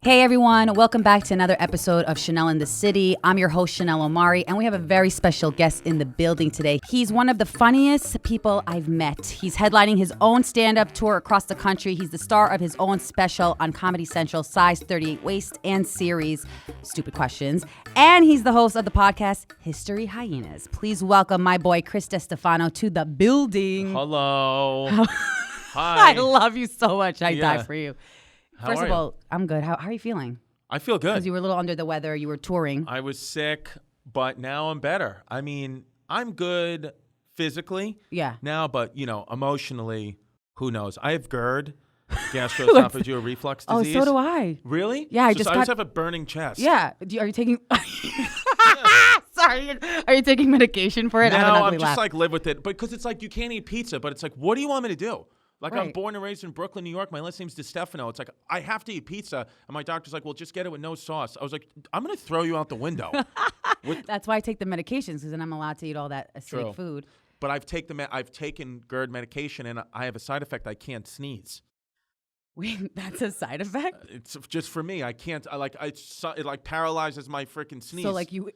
Hey everyone, welcome back to another episode of Chanel in the City. I'm your host, Chanel Omari, and we have a very special guest in the building today. He's one of the funniest people I've met. He's headlining his own stand-up tour across the country. He's the star of his own special on Comedy Central, Size 38 Waist and series, Stupid Questions. And he's the host of the podcast, History Hyenas. Please welcome my boy, Chris Distefano, to the building. Hello. Hi. I love you so much. I die for you. First of you? all, I'm good. How are you feeling? I feel good. Because you were a little under the weather. You were touring. I was sick, but now I'm better. I mean, I'm good physically now, but, emotionally, who knows? I have GERD, gastroesophageal reflux disease. Oh, so do I. Really? Yeah, I just have a burning chest. Yeah. Are you taking... Sorry. Are you taking medication for it? No, I'm just live with it. Because it's like you can't eat pizza, but it's like, what do you want me to do? Like, right. I'm born and raised in Brooklyn, New York. My last name's Distefano. It's like, I have to eat pizza. And my doctor's like, well, just get it with no sauce. I was like, I'm going to throw you out the window. That's why I take the medications, because then I'm allowed to eat all that acidic food. But I've taken GERD medication, and I have a side effect. I can't sneeze. Wait, that's a side effect? It's just for me. I can't. It paralyzes my freaking sneeze. So like you.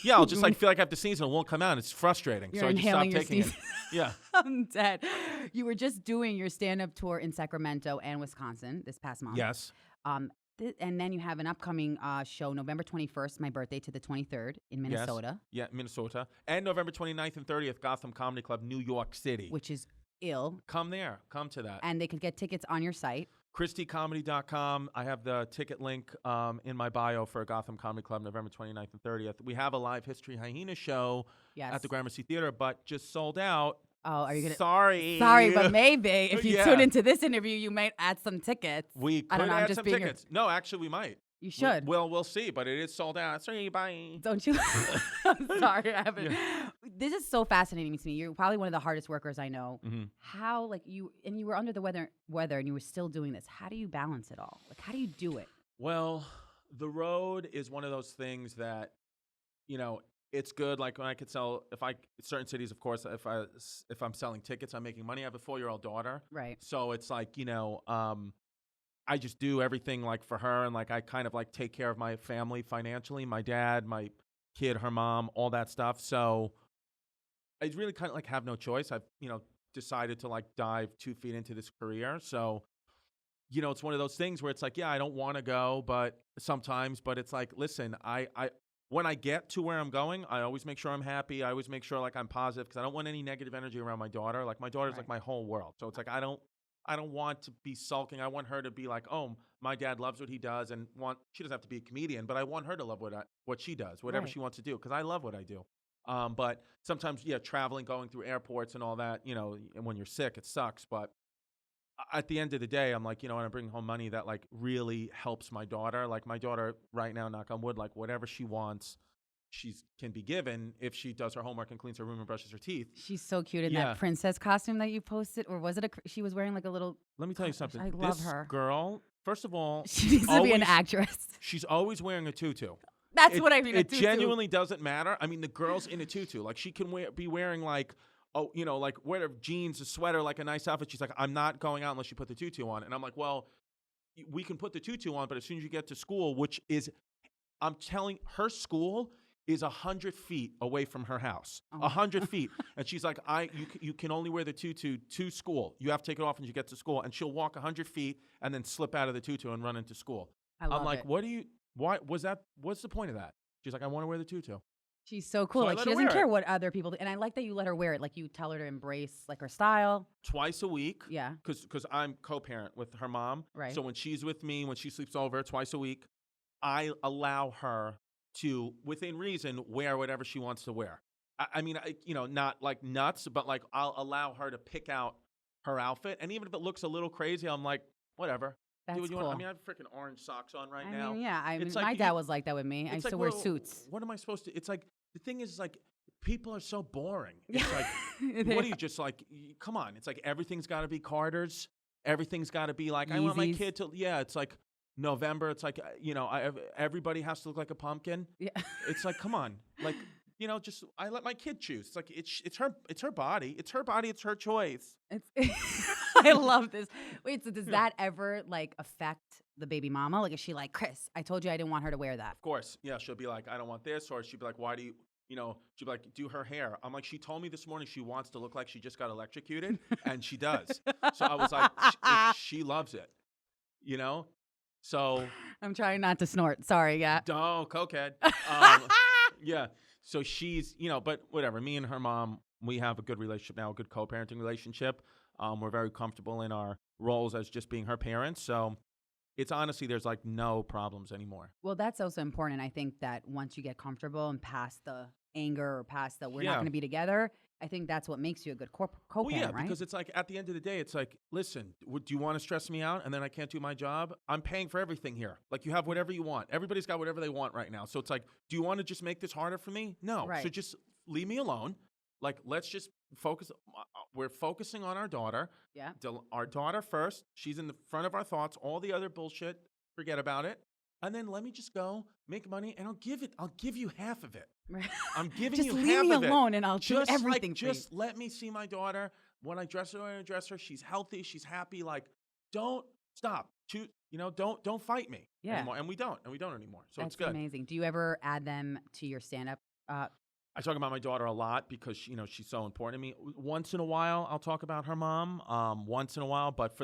Yeah, I'll just feel like I have to sneeze and it won't come out. It's frustrating. You're so I just stop taking it. Yeah. I'm dead. You were just doing your stand-up tour in Sacramento and Wisconsin this past month. Yes. And then you have an upcoming show, November 21st, my birthday, to the 23rd in Minnesota. Yes. Yeah, Minnesota. And November 29th and 30th, Gotham Comedy Club, New York City. Which is ill. Come there. Come to that. And they could get tickets on your site. ChristyComedy.com. I have the ticket link in my bio for Gotham Comedy Club, November 29th and 30th. We have a live History Hyena show at the Gramercy Theater, but just sold out. Oh, are you gonna? Sorry, but maybe if you tune into this interview, you might add some tickets. We could add some tickets. No, actually, we might. You should. We'll see, but it is sold out. Sorry, bye. Don't you? I'm sorry, I haven't. Yeah. This is so fascinating to me. You're probably one of the hardest workers I know. Mm-hmm. How, you were under the weather, and you were still doing this. How do you balance it all? How do you do it? Well, the road is one of those things that, it's good. Like when I could sell, certain cities, of course, if I'm selling tickets, I'm making money. I have a 4-year-old daughter. Right. So it's like, I just do everything for her, and I kind of take care of my family financially, my dad, my kid, her mom, all that stuff. So I really kind of have no choice. I've, decided to dive 2 feet into this career. So, it's one of those things where it's I don't want to go, but sometimes, but it's listen, when I get to where I'm going, I always make sure I'm happy. I always make sure I'm positive, because I don't want any negative energy around my daughter. My daughter's my whole world. So it's I don't want to be sulking. I want her to be oh, my dad loves what he does, and she doesn't have to be a comedian, but I want her to love what she does, whatever she wants to do, because I love what I do. But sometimes, traveling, going through airports and all that, and when you're sick, it sucks. But at the end of the day, I'm when I bring home money that really helps my daughter. My daughter right now, knock on wood, whatever she wants, she can be given if she does her homework and cleans her room and brushes her teeth. She's so cute in that princess costume that you posted, or was it she was wearing a little... Let me tell you something. I love her. Girl, first of all... She needs to be an actress. She's always wearing a tutu. That's what I mean, It genuinely doesn't matter. I mean, the girl's in a tutu. She can be wearing whatever, jeans, a sweater, a nice outfit. She's I'm not going out unless you put the tutu on. And I'm well, we can put the tutu on, but as soon as you get to school, which is... I'm telling her school is 100 feet away from her house. 100 feet. And she's you can only wear the tutu to school. You have to take it off when you get to school. And she'll walk 100 feet and then slip out of the tutu and run into school. I'm it. What's the point of that? She's I want to wear the tutu. She's so cool. So she doesn't care what other people do. And I like that you let her wear it. You tell her to embrace her style. Twice a week. Yeah. Because I'm co-parent with her mom. Right. So when she's with me, when she sleeps over twice a week, I allow her to, within reason, wear whatever she wants to wear. I mean, not nuts, but I'll allow her to pick out her outfit. And even if it looks a little crazy, I'm whatever. That's do what you cool. want. I mean, I have freaking orange socks on right now. My dad was like that with me. I used to wear suits. What am I supposed to? It's the thing is, people are so boring. It's what do you just come on. It's everything's got to be Carter's. Everything's got to be I want my kid to, it's November. It's everybody has to look like a pumpkin. Yeah. It's come on. just I let my kid choose. It's like it's her body. It's her body. It's her choice. I love this. Wait, so does that ever like affect the baby mama? Like, is she like, Chris, I told you I didn't want her to wear that? Of course. Yeah. She'll be like, I don't want this. Or she'll be like, why do you, she'll be like, do her hair. I'm like, she told me this morning she wants to look like she just got electrocuted. And she does. So I was like, she loves it, So. I'm trying not to snort. Sorry. Yeah. Don't, cokehead. Yeah. So she's, but whatever. Me and her mom, we have a good relationship now, a good co-parenting relationship. We're very comfortable in our roles as just being her parents. So it's honestly, there's like no problems anymore. Well, that's also important. I think that once you get comfortable and past the anger or past the we're not going to be together, I think that's what makes you a good co-parent, right? Because it's like at the end of the day, it's like, listen, do you want to stress me out and then I can't do my job? I'm paying for everything here. Like you have whatever you want. Everybody's got whatever they want right now. So it's like, do you want to just make this harder for me? No. Right. So just leave me alone. Like, let's just focus. We're focusing on our daughter. Yeah. Our daughter first. She's in the front of our thoughts. All the other bullshit, forget about it. And then let me just go make money, and I'll give you half of it. I'm giving you half of it. Just leave me alone, and I'll do everything for you. Just let me see my daughter. When I dress her, she's healthy, she's happy. Like, don't stop. Don't fight me anymore. And we don't anymore. So it's good. That's amazing. Do you ever add them to your stand-up? I talk about my daughter a lot because she's so important to me. Once in a while, I'll talk about her mom. Once in a while, but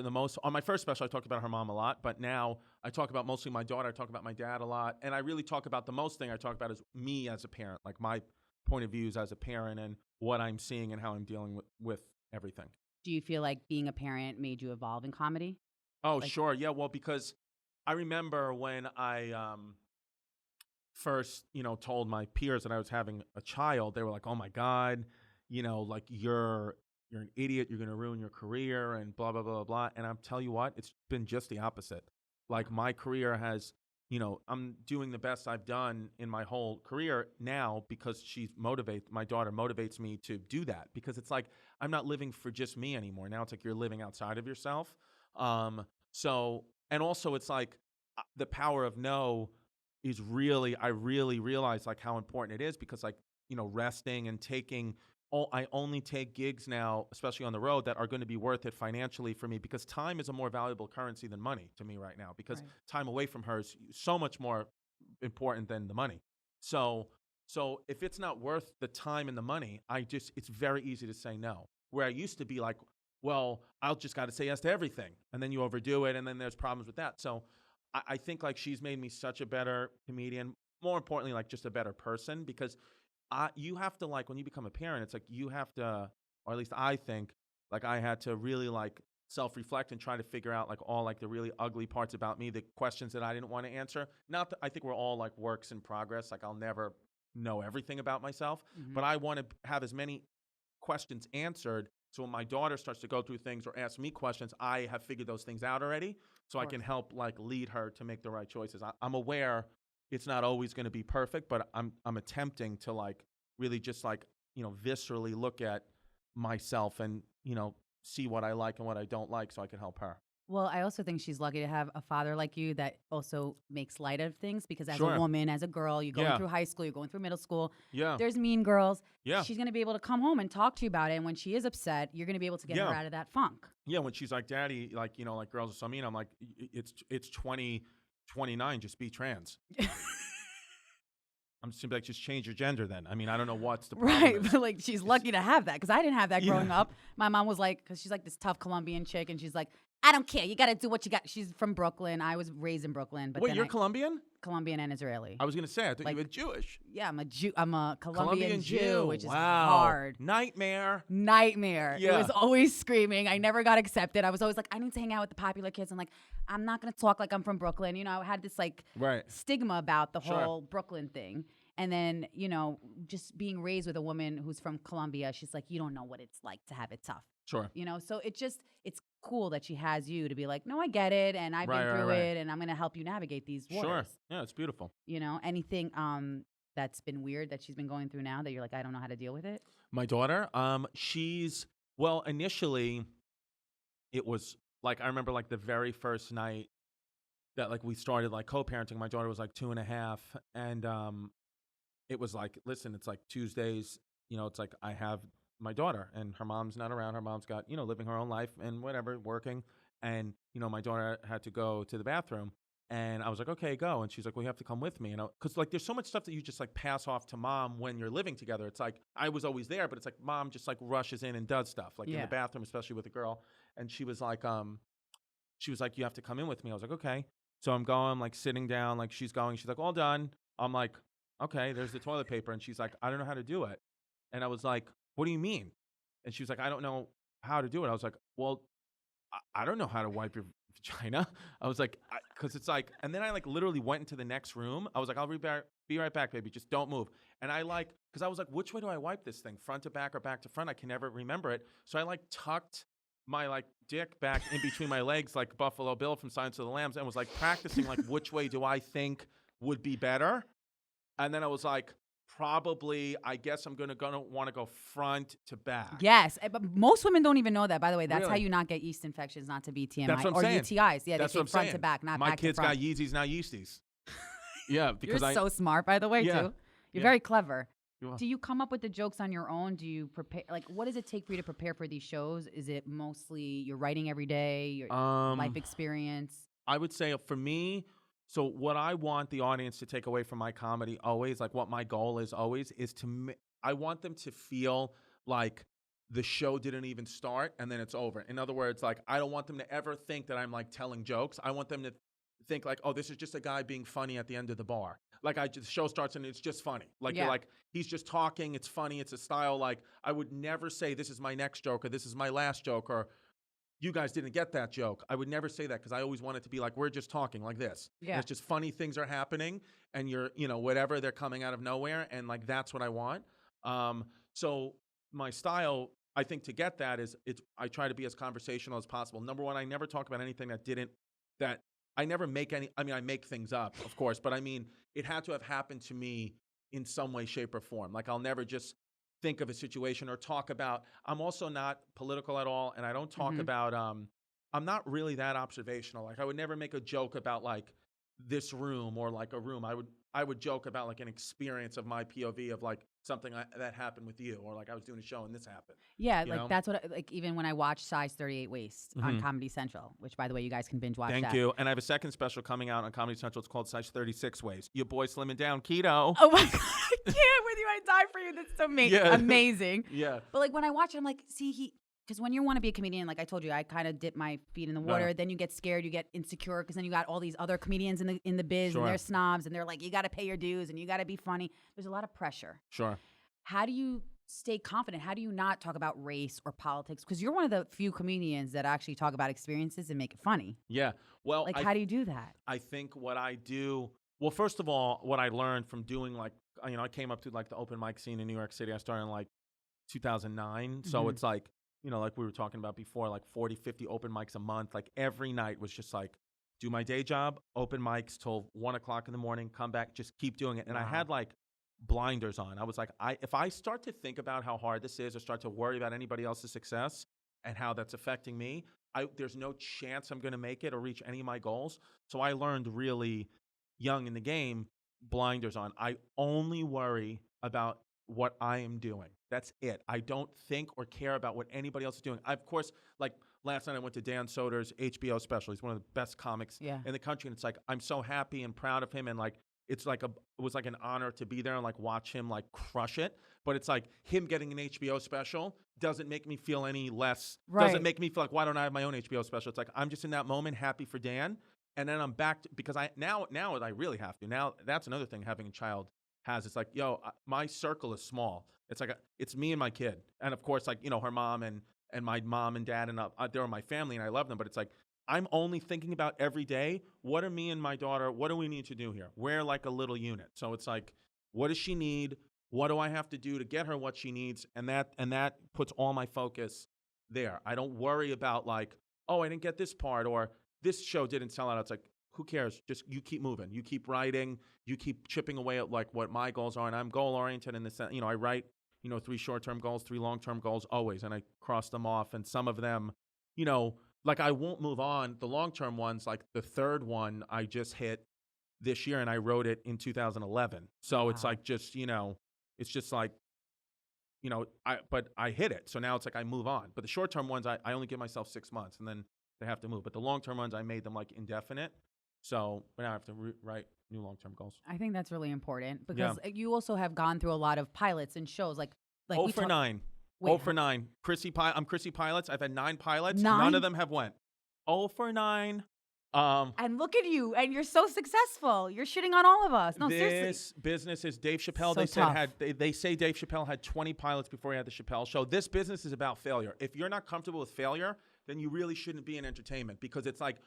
on my first special, I talked about her mom a lot. But now I talk about mostly my daughter. I talk about my dad a lot, and I really talk about the most thing I talk about is me as a parent, like my point of views as a parent and what I'm seeing and how I'm dealing with everything. Do you feel like being a parent made you evolve in comedy? Oh, sure, yeah. Well, because I remember when I first, told my peers that I was having a child, they were like, "Oh my God, like you're an idiot. You're going to ruin your career and blah, blah, blah, blah." And I'm tell you what, it's been just the opposite. Like my career has, I'm doing the best I've done in my whole career now because my daughter motivates me to do that because it's like, I'm not living for just me anymore. Now it's like you're living outside of yourself. And also it's like the power of no is I really realize like how important it is because like, resting and I only take gigs now, especially on the road, that are going to be worth it financially for me because time is a more valuable currency than money to me right now because time away from her is so much more important than the money. So if it's not worth the time and the money, it's very easy to say no. Where I used to be like, well, I'll just got to say yes to everything. And then you overdo it. And then there's problems with that. So I think like she's made me such a better comedian, more importantly, like just a better person because you have to like, when you become a parent, it's like you have to, or at least I think like I had to really like self-reflect and try to figure out like all like the really ugly parts about me, the questions that I didn't want to answer. Not that I think we're all like works in progress. Like I'll never know everything about myself, but I want to have as many questions answered. So when my daughter starts to go through things or ask me questions, I have figured those things out already. So I can help like lead her to make the right choices. I'm aware it's not always going to be perfect, but I'm attempting to like really just like, viscerally look at myself and, see what I like and what I don't like so I can help her. Well, I also think she's lucky to have a father like you that also makes light of things because as a woman, as a girl, you're going through high school, you're going through middle school. Yeah. There's mean girls. Yeah. She's going to be able to come home and talk to you about it. And when she is upset, you're going to be able to get her out of that funk. Yeah. When she's like, "Daddy, like, like girls are so mean," I'm like, it's 2029, just be trans. I'm just gonna be like, just change your gender then. I mean, I don't know what's the problem. Right, but like she's lucky to have that because I didn't have that growing up. My mom was like, because she's like this tough Colombian chick, and she's like, I don't care. You got to do what you got. She's from Brooklyn. I was raised in Brooklyn. But wait, you're Colombian? Colombian and Israeli. I was gonna say, I thought you were Jewish. Yeah, I'm a Jew. I'm a Colombian Jew, which is wow. hard. Nightmare. Yeah. It was always screaming. I never got accepted. I was always like, I need to hang out with the popular kids. I'm like, I'm not gonna talk like I'm from Brooklyn. I had this like stigma about the whole Brooklyn thing. And then, just being raised with a woman who's from Colombia, she's like, you don't know what it's like to have it tough. Sure. So it's cool that she has you to be like, no, I get it. And I've been through it and I'm going to help you navigate these waters. Sure. Yeah, it's beautiful. Anything that's been weird that she's been going through now that you're like, I don't know how to deal with it? My daughter, initially it was like, I remember like the very first night that like we started like co-parenting, my daughter was like 2.5. And it was like, listen, it's like Tuesdays, it's like I have my daughter and her mom's not around. Her mom's got, living her own life and whatever, working. And, my daughter had to go to the bathroom. And I was like, okay, go. And she's like, well, you have to come with me. Because like there's so much stuff that you just like pass off to mom when you're living together. It's like I was always there, but it's like mom just like rushes in and does stuff like in the bathroom, especially with a girl. And she was like, you have to come in with me. I was like, okay. So I'm going, like sitting down, like she's going. She's like, all done. I'm like, okay, there's the toilet paper. And she's like, I don't know how to do it. And I was like, what do you mean? And she was like, I don't know how to do it. I was like, well, I don't know how to wipe your vagina. I was like, because it's like, and then I like literally went into the next room. I was like, I'll be right back, baby. Just don't move. And I like, because I was like, which way do I wipe this thing? Front to back or back to front? I can never remember it. So I like tucked my like dick back in between my legs like Buffalo Bill from Silence of the Lambs and was like practicing like which way do I think would be better. And then I was like, probably, I guess I'm gonna want to go front to back. Yes, but most women don't even know that. By the way, that's Really? how you not get yeast infections, not to be TMI That's what I'm or saying. UTIs. Yeah, That's they what I'm say front saying. to back, not My back to kids front. got Yeezys, not Yeasties. Yeah, because You're so smart, by the way, Yeah. too. You're Yeah. very clever. You're welcome. Do you come up with the jokes on your own? Do you prepare? Like, what does it take for you to prepare for these shows? Is it mostly you're writing every day, your life experience? I would say for me, so what I want the audience to take away from my comedy always, like what my goal is always, is I want them to feel like the show didn't even start and then it's over. In other words, like I don't want them to ever think that I'm like telling jokes. I want them to think like, oh, this is just a guy being funny at the end of the bar. Like the show starts and it's just funny. Like you're like, he's just talking. It's funny. It's a style. Like I would never say this is my next joke or this is my last joke or you guys didn't get that joke. I would never say that because I always want it to be like, we're just talking like this. Yeah. And it's just funny things are happening and you're, whatever, they're coming out of nowhere. And like, that's what I want. So my style, I think to get that is I try to be as conversational as possible. Number one, I never talk about anything that I never make I make things up, of course, but I mean, it had to have happened to me in some way, shape, or form. Like I'll never just think of a situation or talk about, I'm also not political at all. And I don't talk about, I'm not really that observational. Like I would never make a joke about like this room or like a room. I would joke about like an experience of my POV of like something that happened with you or like I was doing a show and this happened. Yeah, like that's what, like even when I watch Size 38 Waist on Comedy Central, which by the way, you guys can binge watch that. Thank you. And I have a second special coming out on Comedy Central. It's called Size 36 Waist. Your boy slimming down keto. Oh my God, I can't with you. I die for you. That's so amazing. Yeah. But like when I watch it, I'm like, see, because when you want to be a comedian, like I told you, I kind of dip my feet in the water. Then you get scared, you get insecure, because then you got all these other comedians in the biz, and they're snobs, and they're like, you got to pay your dues, and you got to be funny. There's a lot of pressure. Sure. How do you stay confident? How do you not talk about race or politics? Because you're one of the few comedians that actually talk about experiences and make it funny. Yeah. Well, like, how do you do that? I think what I do, well, first of all, what I learned from doing like, I came up to like the open mic scene in New York City. I started in like 2009. So it's like, like we were talking about before, like 40, 50 open mics a month. Like every night was just like, do my day job, open mics till 1 o'clock in the morning, come back, just keep doing it. And I had like blinders on. I was like, if I start to think about how hard this is or start to worry about anybody else's success and how that's affecting me, there's no chance I'm going to make it or reach any of my goals. So I learned really young in the game, blinders on. I only worry about what I am doing. That's it. I don't think or care about what anybody else is doing. Of course, like last night I went to Dan Soder's HBO special. He's one of the best comics in the country. And it's like, I'm so happy and proud of him. And like, it was like an honor to be there and like watch him like crush it. But it's like him getting an HBO special doesn't make me feel any less, doesn't make me feel like, why don't I have my own HBO special? It's like, I'm just in that moment happy for Dan. And then I'm back because now I really have to. Now that's another thing having a child has. It's like, my circle is small. It's like, it's me and my kid. And of course, like, her mom and my mom and dad and they're my family and I love them. But it's like, I'm only thinking about every day, what are me and my daughter, what do we need to do here? We're like a little unit. So it's like, what does she need? What do I have to do to get her what she needs? And that puts all my focus there. I don't worry about like, oh, I didn't get this part or this show didn't sell out. It's like, who cares? Just you keep moving. You keep writing. You keep chipping away at like what my goals are. And I'm goal oriented in the sense, I write, 3 short-term goals, 3 long-term goals always. And I cross them off. And some of them, like I won't move on. The long-term ones, like the third one I just hit this year, and I wrote it in 2011. So it's like just, it's just like, but I hit it. So now it's like I move on. But the short-term ones, I only give myself 6 months, and then they have to move. But the long-term ones, I made them like indefinite. So now I have to write new long-term goals. I think that's really important because you also have gone through a lot of pilots and shows. Like 0 for 9. Wait, 0 for 9. I'm Chrissy Pilots. I've had 9 pilots. 9? None of them have went. 0 for 9. And look at you, and you're so successful. You're shitting on all of us. No, seriously. This business is Dave Chappelle. So They say Dave Chappelle had 20 pilots before he had the Chappelle Show. This business is about failure. If you're not comfortable with failure, then you really shouldn't be in entertainment, because it's like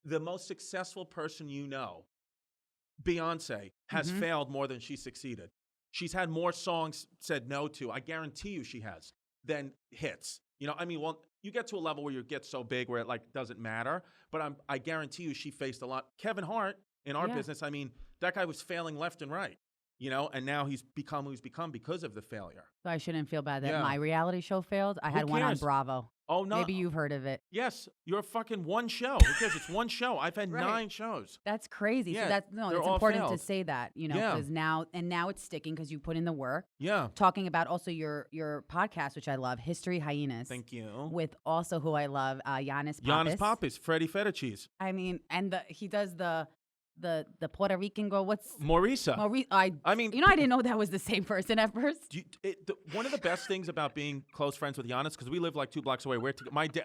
the most successful person you know, Beyonce, has failed more than she succeeded. She's had more songs said no to, I guarantee you she has, than hits. You get to a level where you get so big where it like doesn't matter, but I guarantee you she faced a lot. Kevin Hart in our business, that guy was failing left and right, and now he's become who he's become because of the failure. So I shouldn't feel bad that my reality show failed. I had one on Bravo. Oh, no. Maybe you've heard of it. Yes. You're fucking one show. Who cares? It's one show. I've had 9 shows. That's crazy. Yeah, So it's important to say that, because now it's sticking because you put in the work. Yeah. Talking about also your podcast, which I love, History Hyenas. Thank you. With also who I love, Hyenas Pappas. Hyenas Pappas, Freddie Feta Cheese. And he does the Puerto Rican girl. What's Maurisa? I didn't know that was the same person at first. One of the best things about being close friends with Hyenas, because we live like 2 blocks away.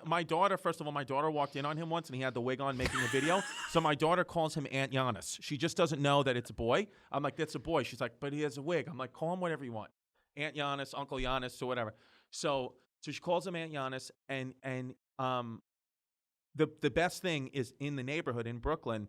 My daughter, first of all, my daughter walked in on him once, and he had the wig on making a video. So my daughter calls him Aunt Hyenas. She just doesn't know that it's a boy. I'm like, that's a boy. She's like, but he has a wig. I'm like, call him whatever you want, Aunt Hyenas, Uncle Hyenas, or whatever. So she calls him Aunt Hyenas, and the best thing is in the neighborhood in Brooklyn,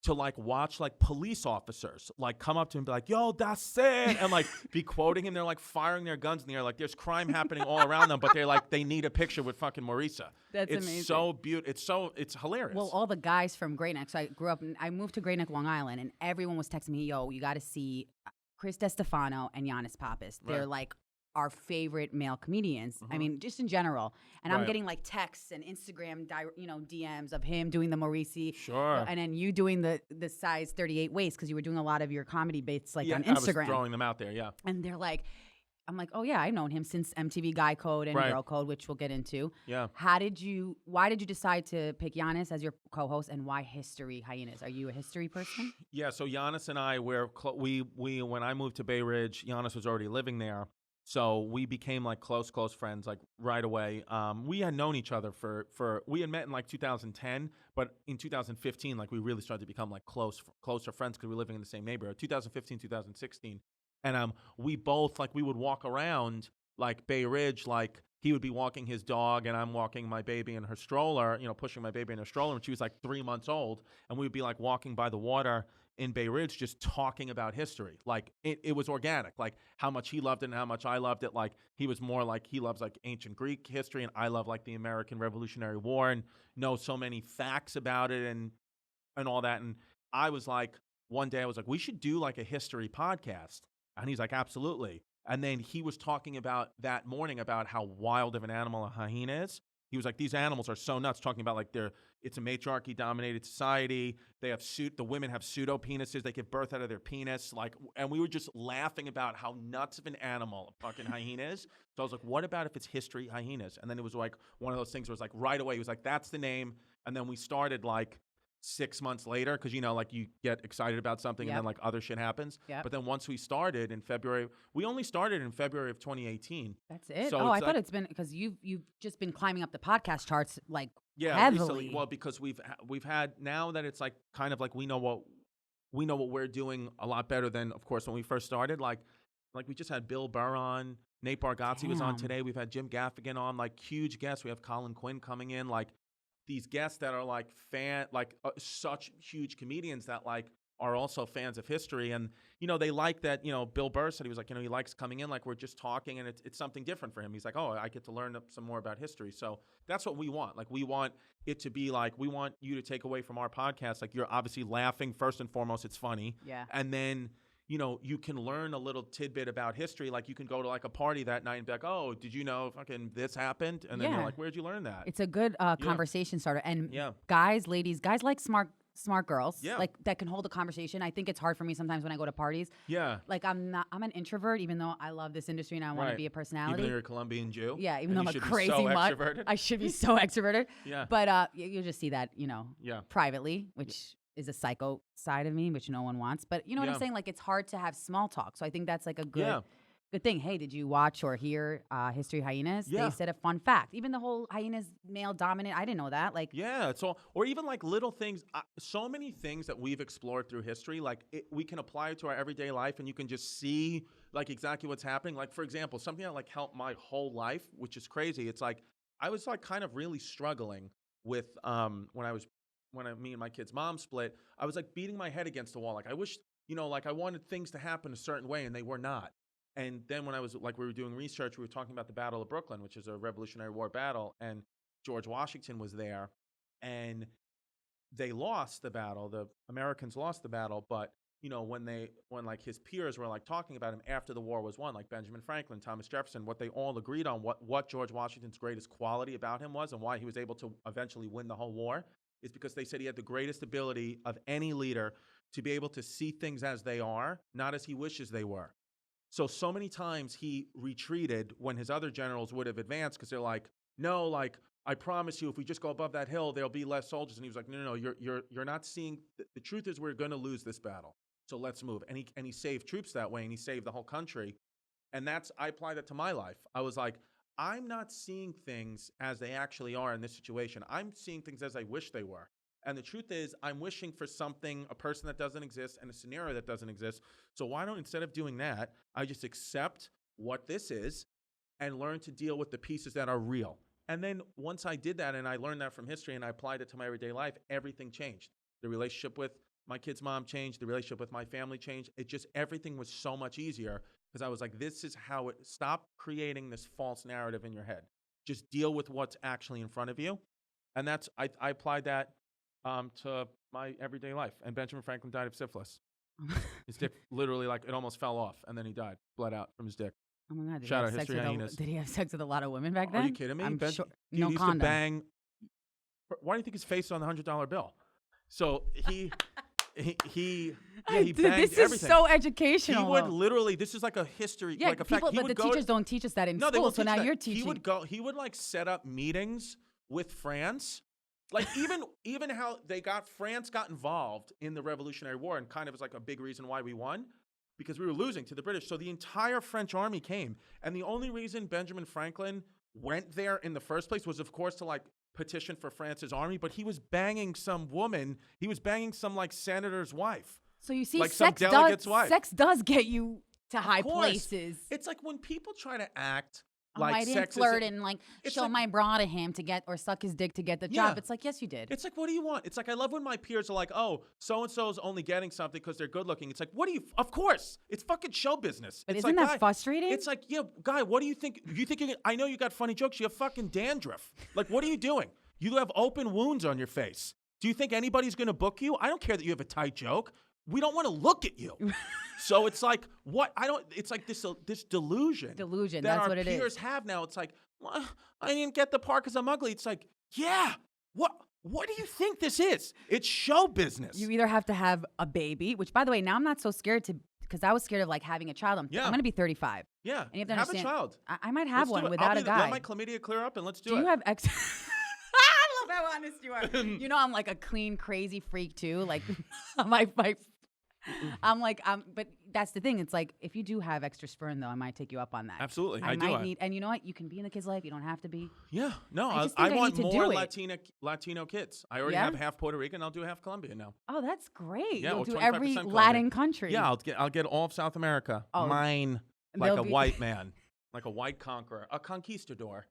to like watch like police officers like come up to him and be like, yo, that's it, and like be quoting him. They're like firing their guns in the air, like there's crime happening all around them, but they're like, they need a picture with fucking Maurisa. That's it's amazing. So beautiful. It's hilarious. Well, all the guys from Great Neck. So I moved to Great Neck, Long Island, and everyone was texting me, yo, you got to see Chris Distefano and Hyenas Pappas. They're like our favorite male comedians. Just in general. And I'm getting like texts and Instagram, DMs of him doing the Maurici. Sure. And then you doing the size 38 waist, because you were doing a lot of your comedy bits on Instagram. I was throwing them out there, yeah. And they're like, I'm like, oh yeah, I've known him since MTV Guy Code and Girl Code, which we'll get into. Yeah. Why did you decide to pick Hyenas as your co-host, and why History Hyenas? Are you a history person? Yeah, so Hyenas and I we when I moved to Bay Ridge, Hyenas was already living there. So we became like close friends like right away. We had known each other we had met in like 2010, but in 2015, like we really started to become like closer friends because we were living in the same neighborhood. 2015, 2016. And we both, like, we would walk around like Bay Ridge, like he would be walking his dog and I'm walking my baby in her stroller, pushing my baby in her stroller, and she was like 3 months old, and we would be like walking by the water in Bay Ridge just talking about history. Like it was organic, like how much he loved it and how much I loved it. Like he was more like, he loves like ancient Greek history, and I love like the American Revolutionary War and know so many facts about it and all that. And I was like, one day I was like, we should do like a history podcast. And he's like, absolutely. And then he was talking about that morning about how wild of an animal a hyena is. He was like, these animals are so nuts, talking about like it's a matriarchy-dominated society. The women have pseudo penises. They give birth out of their penis. Like, and we were just laughing about how nuts of an animal a fucking hyena is. So I was like, what about if it's History Hyenas? And then it was like one of those things where it was like right away, he was like, that's the name. And then we started like 6 months later, because like you get excited about something and then like other shit happens. Yep. But then once we started in February, we only started in February of 2018. That's it. So I thought it's been, because you've just been climbing up the podcast charts like heavily. Recently. Well, because we've had, now that it's like kind of like we know what we're doing a lot better than, of course, when we first started. Like we just had Bill Burr on, Nate Bargatze was on today. We've had Jim Gaffigan on, like huge guests. We have Colin Quinn coming in, like these guests that are like such huge comedians that like are also fans of history. And, they like that, Bill Burr said he was like, he likes coming in, like we're just talking and it's something different for him. He's like, oh, I get to learn some more about history. So that's what we want. Like we want it to be like, we want you to take away from our podcast, like you're obviously laughing first and foremost, it's funny. Yeah. And then, you can learn a little tidbit about history. Like you can go to like a party that night and be like, oh, did you know fucking this happened? And then you're like, where'd you learn that? It's a good conversation starter. And guys like smart smart girls, Yeah. like that can hold a conversation. I think it's hard for me sometimes when I go to parties. Yeah. Like I'm an introvert, even though I love this industry and I want to Right. be a personality. Even though you're a Colombian Jew. Yeah, even and though you I'm a should be crazy so mutt. extroverted. I should be so extroverted. Yeah. But you just see that, Yeah. privately, which is a psycho side of me, which no one wants. But you know what I'm Yeah. saying? Like it's hard to have small talk. So I think that's like a Yeah. good thing. Hey, did you watch or hear History of Hyenas? Yeah. They said a fun fact. Even the whole hyenas male dominant, I didn't know that. Like, Yeah, it's all, or even like little things. So many things that we've explored through history, like we can apply it to our everyday life, and you can just see like exactly what's happening. Like for example, something that like helped my whole life, which is crazy. It's like I was like kind of really struggling with when me and my kid's mom split. I was like beating my head against the wall. Like I wish, like I wanted things to happen a certain way, and they were not. And then when I was like, we were doing research, we were talking about the Battle of Brooklyn, which is a Revolutionary War battle, and George Washington was there, and they lost the battle. The Americans lost the battle, but when like his peers were like talking about him after the war was won, like Benjamin Franklin, Thomas Jefferson, what they all agreed on, what George Washington's greatest quality about him was, and why he was able to eventually win the whole war, is because they said he had the greatest ability of any leader to be able to see things as they are, not as he wishes they were. So many times he retreated when his other generals would have advanced because they're like, no, like I promise you, if we just go above that hill, there'll be less soldiers. And he was like, no, you're not seeing. The truth is, we're going to lose this battle. So let's move. And he saved troops that way, and he saved the whole country. And I apply that to my life. I was like, I'm not seeing things as they actually are in this situation. I'm seeing things as I wish they were. And the truth is, I'm wishing for something, a person that doesn't exist and a scenario that doesn't exist. So why don't, instead of doing that, I just accept what this is and learn to deal with the pieces that are real. And then once I did that and I learned that from history and I applied it to my everyday life, everything changed. The relationship with my kid's mom changed. The relationship with my family changed. Everything was so much easier because I was like, this is how stop creating this false narrative in your head. Just deal with what's actually in front of you. And I applied that to my everyday life. And Benjamin Franklin died of syphilis. His dick literally, like, it almost fell off, and then he died, bled out from his dick. oh my God, Shout out History Hyenas. did he have sex with a lot of women back then? Are you kidding me? I'm sure. Dude, No he used condom. to bang. Why do you think his face is on the $100 bill? So he banged This is everything. so educational. He would though. literally. This is like a history. Yeah, like a people, fact. He but would the go teachers don't teach us that in No, they school. won't So teach now that. you're teaching. He would like set up meetings with France. Like even how France got involved in the Revolutionary War and kind of was like a big reason why we won, because we were losing to the British. So the entire French army came, and the only reason Benjamin Franklin went there in the first place was, of course, to like petition for France's army. But he was banging some woman. He was banging some like senator's wife. So you see, Like some delegate's wife. sex does get you to high course. places. It's like when people try to act Oh, like I didn't sex flirt is, and like it's show like- my bra to him to get or suck his dick to get the Yeah. job. It's like, yes, you did. It's like, what do you want? It's like, I love when my peers are like, oh, so-and-so's only getting something because they're good looking. It's like, of course, it's fucking show business. But it's isn't like, that guy, frustrating? It's like, yeah, guy, what do you think? I know you got funny jokes. You have fucking dandruff. Like, what are you doing? You have open wounds on your face. Do you think anybody's going to book you? I don't care that you have a tight joke. We don't want to look at you. So it's like, it's like this delusion. Delusion, that that's our what it is. peers have now. It's like, well, I didn't get the part because I'm ugly. It's like, yeah, what do you think this is? It's show business. You either have to have a baby, which by the way, now I'm not so scared because I was scared of like having a child. I'm going to be 35. Yeah, and you have to have understand, a child. I might have Let's do one it. without a guy. Let my chlamydia clear up and let's do it. You have I love how honest you are. You know, I'm like a clean, crazy freak too. Like, but that's the thing. It's like, if you do have extra sperm, though, I might take you up on that. Absolutely, I might need, and you know what? You can be in the kid's life. You don't have to be. Yeah, no, I just I think I want need to more do it. Latino kids. I already Yeah? have half Puerto Rican. I'll do half Colombian now. Oh, that's great. Yeah, You'll or do 25% every Colombian. Latin country. Yeah, I'll get all of South America. Oh, Mine, and like they'll a be- white man, like a white conqueror, a conquistador.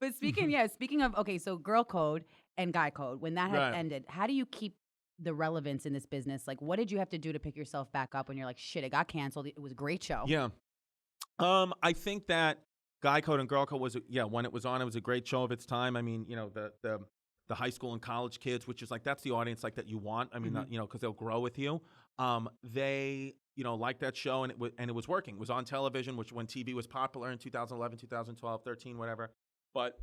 But speaking of, okay, so girl code and guy code, when that had Right. ended, how do you keep the relevance in this business? Like, what did you have to do to pick yourself back up when you're like, shit, it got canceled. It was a great show. Yeah. I think that Guy Code and Girl Code was, when it was on, it was a great show of its time. I mean, the high school and college kids, which is like, that's the audience like that you want. I mean, because they'll grow with you. They, liked that show, and it was working. It was on television, which when TV was popular in 2011, 2012, 13, whatever. But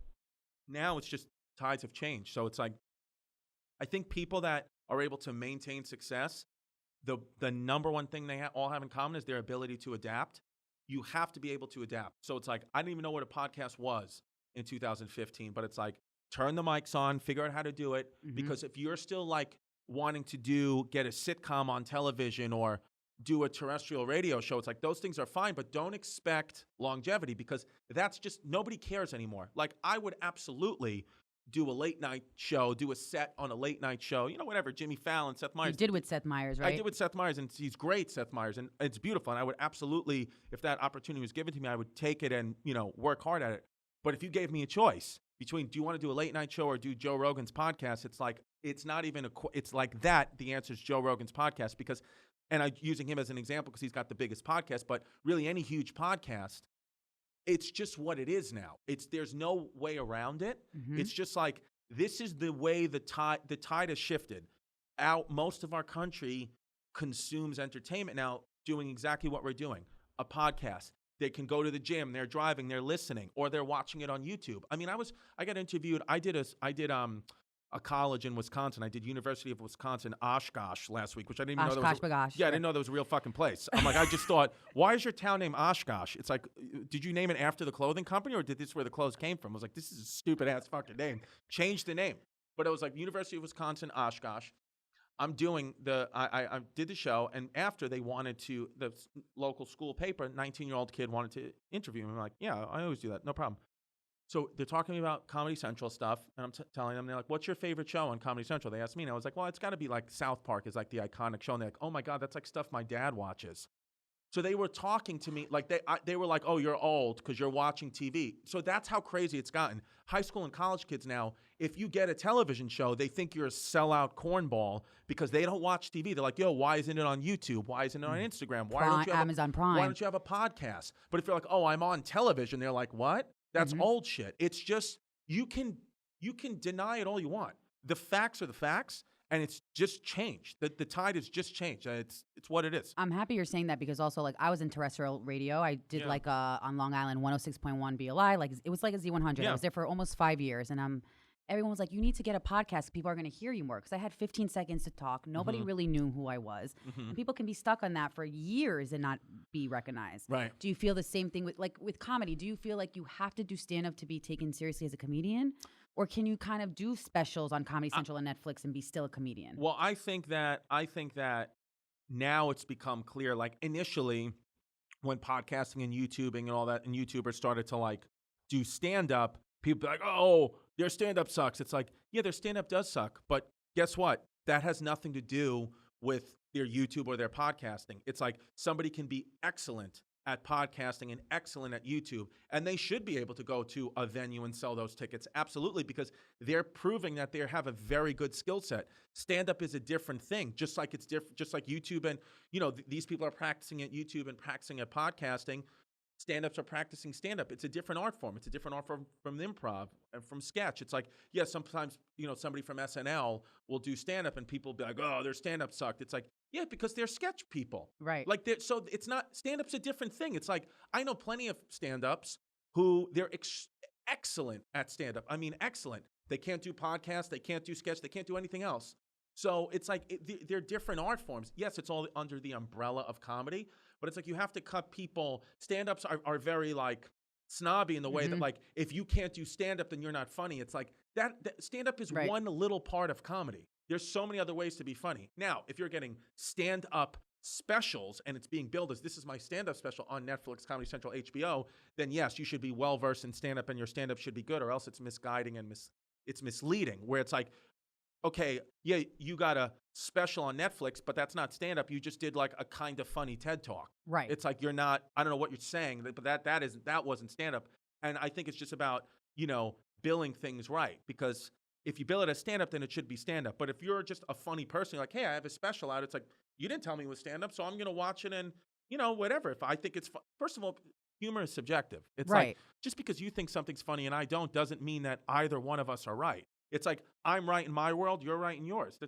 now it's just tides have changed. So it's like, I think people that are able to maintain success, the number one thing they all have in common is their ability to adapt. You have to be able to adapt. So it's like, I didn't even know what a podcast was in 2015, but it's like, turn the mics on, figure out how to do it. Because if you're still like wanting to get a sitcom on television or do a terrestrial radio show, it's like those things are fine, but don't expect longevity because that's just, nobody cares anymore. Like I would absolutely do a late night show, do a set on a late night show, whatever, Jimmy Fallon, Seth Meyers. You did with Seth Meyers, right? I did with Seth Meyers, and he's great, Seth Meyers, and it's beautiful. And I would absolutely, if that opportunity was given to me, I would take it and, work hard at it. But if you gave me a choice between, do you want to do a late night show or do Joe Rogan's podcast? It's like, it's not even it's like that. The answer is Joe Rogan's podcast because, and I'm using him as an example because he's got the biggest podcast, but really any huge podcast, it's just what it is now. There's no way around it. It's just like, this is the way the tide has shifted. Most of our country consumes entertainment now doing exactly what we're doing. A podcast. They can go to the gym, they're driving, they're listening, or they're watching it on YouTube. I mean, I got interviewed. I did a college in Wisconsin. I did University of Wisconsin Oshkosh last week, which I didn't even know there was. Yeah, I didn't know there was a real fucking place. I'm like, I just thought, why is your town named Oshkosh? It's like, did you name it after the clothing company, or did this where the clothes came from? I was like, this is a stupid ass fucking name. Change the name. But it was like University of Wisconsin Oshkosh. I'm doing I did the show, and after the local school paper, 19-year-old kid wanted to interview me. I'm like, yeah, I always do that, no problem. So they're talking to me about Comedy Central stuff, and I'm telling them, they're like, what's your favorite show on Comedy Central? They asked me, and I was like, well, it's got to be like South Park is like the iconic show. And they're like, oh my God, that's like stuff my dad watches. So they were talking to me like they were like, oh, you're old because you're watching TV. So that's how crazy it's gotten. High school and college kids now, if you get a television show, they think you're a sellout cornball because they don't watch TV. They're like, yo, why isn't it on YouTube? Why isn't it on Instagram? Why don't you have Amazon Prime? Why don't you have a podcast? But if you're like, oh, I'm on television, they're like, what? That's old shit. It's just, you can deny it all you want. The facts are the facts. And it's just changed. The tide has just changed. It's what it is. I'm happy you're saying that because also, like, I was in terrestrial radio. I did on Long Island 106.1 BLI. Like, it was like a Z100. Yeah. I was there for almost 5 years, and everyone was like, "You need to get a podcast. People are going to hear you more." Because I had 15 seconds to talk. Nobody really knew who I was, and people can be stuck on that for years and not be recognized. Right. Do you feel the same thing with comedy? Do you feel like you have to do stand up to be taken seriously as a comedian? Or can you kind of do specials on Comedy Central and Netflix and be still a comedian? Well, I think that now it's become clear. Like initially, when podcasting and YouTubing and all that, and YouTubers started to like do stand up, people be like, "Oh, their stand up sucks." It's like, yeah, their stand up does suck, but guess what? That has nothing to do with their YouTube or their podcasting. It's like somebody can be excellent at podcasting and excellent at YouTube, and they should be able to go to a venue and sell those tickets. Absolutely, because they're proving that they have a very good skill set. Stand-up is a different thing, just like it's different, just like YouTube, and these people are practicing at YouTube and practicing at podcasting. Stand-ups are practicing stand-up. It's a different art form. It's a different art form from improv and from sketch. It's like, yeah, sometimes, somebody from SNL will do stand-up and people will be like, oh, their stand-up sucked. It's like, yeah, because they're sketch people. Right. Like, so it's not, stand-up's a different thing. It's like, I know plenty of stand-ups who they're excellent at stand-up. I mean, excellent. They can't do podcasts. They can't do sketch. They can't do anything else. So it's like, they're different art forms. Yes, it's all under the umbrella of comedy, but it's like you have to cut people. Stand-ups are very like snobby in the way that like, if you can't do stand-up, then you're not funny. It's like that stand-up is one little part of comedy. There's so many other ways to be funny. Now, if you're getting stand-up specials and it's being billed as this is my stand-up special on Netflix, Comedy Central, HBO, then yes, you should be well-versed in stand-up and your stand-up should be good, or else it's misguiding and it's misleading, where it's like, okay, yeah, you got a special on Netflix, but that's not stand-up. You just did like a kind of funny TED Talk. Right. It's like you're not, I don't know what you're saying, but that wasn't stand-up. And I think it's just about, billing things right, because if you bill it as stand-up, then it should be stand-up. But if you're just a funny person, like, hey, I have a special out, it's like, you didn't tell me it was stand-up, so I'm going to watch it and, whatever. If I think it's fun. First of all, humor is subjective. It's like, just because you think something's funny and I don't doesn't mean that either one of us are right. It's like, I'm right in my world, you're right in yours.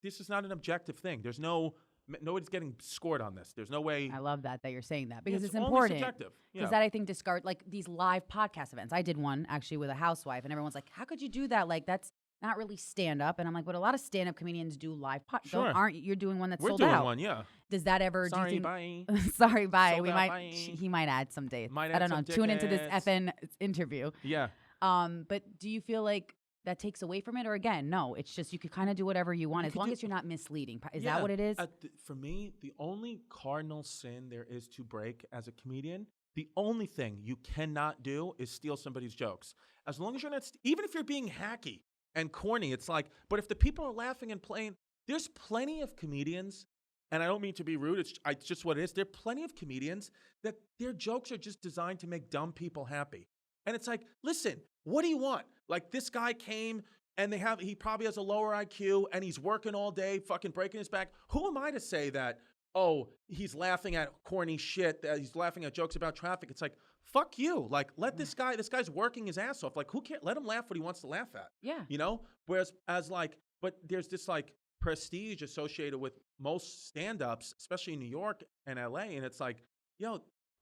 This is not an objective thing. There's nobody's getting scored on this. There's no way. I love that you're saying that, because it's only important. Subjective. Because that, I think, discard like these live podcast events. I did one actually with a housewife, and everyone's like, "How could you do that? Like that's not really stand up. And I'm like, but a lot of stand up comedians do live Sure. aren't you're doing one that's We're sold doing out? one, yeah. Does that ever? Sorry, do you think, bye. Sorry, bye. Sold We out, might. bye. He might add some dates. Might I add don't know. some Tune into this tickets. FN interview. Yeah. But do you feel like that takes away from it, or again, no? It's just you could kind of do whatever you want as long as you're not misleading. Is that what it is? For me, the only cardinal sin there is to break as a comedian, the only thing you cannot do is steal somebody's jokes. As long as you're not, even if you're being hacky and corny, it's like, but if the people are laughing and playing, there's plenty of comedians, and I don't mean to be rude, it's just what it is. There are plenty of comedians that their jokes are just designed to make dumb people happy. And it's like, listen, what do you want? Like, this guy came and he probably has a lower IQ and he's working all day, fucking breaking his back. Who am I to say that, oh, he's laughing at corny shit, that he's laughing at jokes about traffic? It's like, fuck you. Like, let this guy's working his ass off. Like, who cares? Let him laugh what he wants to laugh at. Yeah. You know? Whereas, but there's this like prestige associated with most stand-ups, especially in New York and LA. And it's like,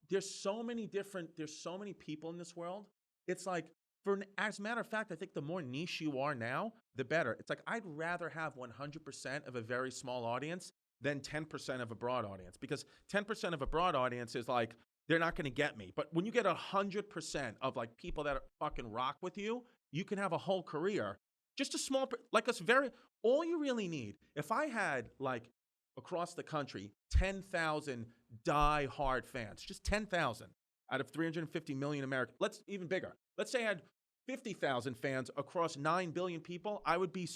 there's so many people in this world. It's like, as a matter of fact, I think the more niche you are now, the better. It's like, I'd rather have 100% of a very small audience than 10% of a broad audience, because 10% of a broad audience is like, they're not going to get me. But when you get 100% of like people that fucking rock with you, you can have a whole career. Just a small, like all you really need. If I had like across the country, 10,000 die-hard fans, just 10,000 out of 350 million Americans, let's even bigger. Let's say I had 50,000 fans across 9 billion people, I would be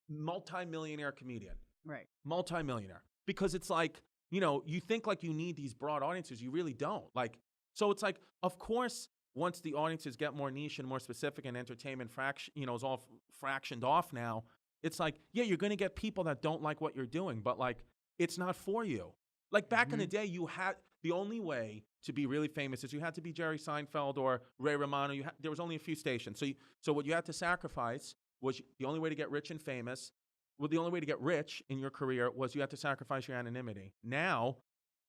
multi-millionaire comedian. Right. Multi-millionaire. Because it's like, you think like you need these broad audiences, you really don't. Like, so it's like, of course, once the audiences get more niche and more specific and entertainment is all fractioned off now, it's like, yeah, you're going to get people that don't like what you're doing, but like, it's not for you. Like back in the day, the only way to be really famous is you had to be Jerry Seinfeld or Ray Romano. There was only a few stations. So what you had to sacrifice was the only way to get rich and famous. Well, the only way to get rich in your career was you had to sacrifice your anonymity. Now,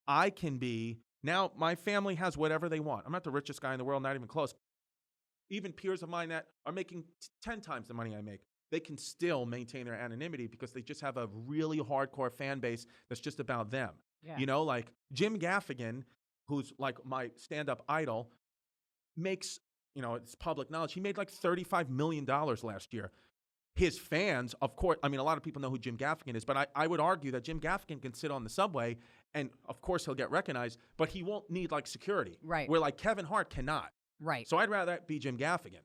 my family has whatever they want. I'm not the richest guy in the world, not even close. Even peers of mine that are making 10 times the money I make, they can still maintain their anonymity because they just have a really hardcore fan base that's just about them. Yeah. Like Jim Gaffigan, who's like my stand-up idol, makes, it's public knowledge, he made like $35 million last year. His fans, of course, a lot of people know who Jim Gaffigan is, but I would argue that Jim Gaffigan can sit on the subway and, of course, he'll get recognized, but he won't need like security. Right. Where like Kevin Hart cannot. Right. So I'd rather be Jim Gaffigan.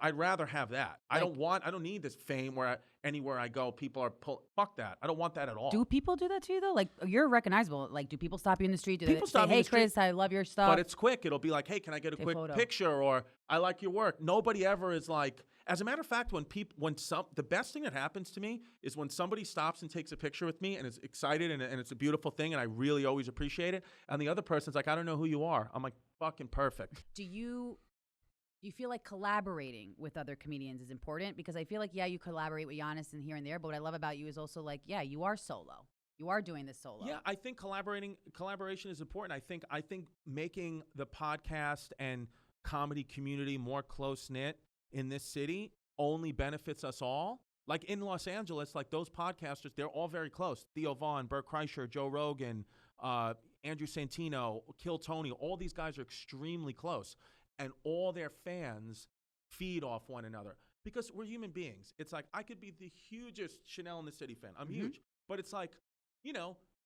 I'd rather have that. I don't need this fame where anywhere I go, people are fuck that. I don't want that at all. Do people do that to you though? Like, you're recognizable. Like, do people stop you in the street? Do People they stop say, me in hey, the street, Chris, I love your stuff? But it's quick. It'll be like, hey, can I get a quick picture? Or I like your work. Nobody ever is like, as a matter of fact, the best thing that happens to me is when somebody stops and takes a picture with me and is excited and it's a beautiful thing and I really always appreciate it. And the other person's like, I don't know who you are. I'm like, fucking perfect. Do you feel like collaborating with other comedians is important? Because I feel like, yeah, you collaborate with Hyenas and here and there, but what I love about you is also like, yeah, you are solo. You are doing this solo. Yeah, I think collaboration is important. I think making the podcast and comedy community more close-knit in this city only benefits us all. Like in Los Angeles, like those podcasters, they're all very close. Theo Vaughn, Bert Kreischer, Joe Rogan, Andrew Santino, Kill Tony, all these guys are extremely close. And all their fans feed off one another because we're human beings. It's like I could be the hugest Chanel in the City fan. I'm huge. But it's like,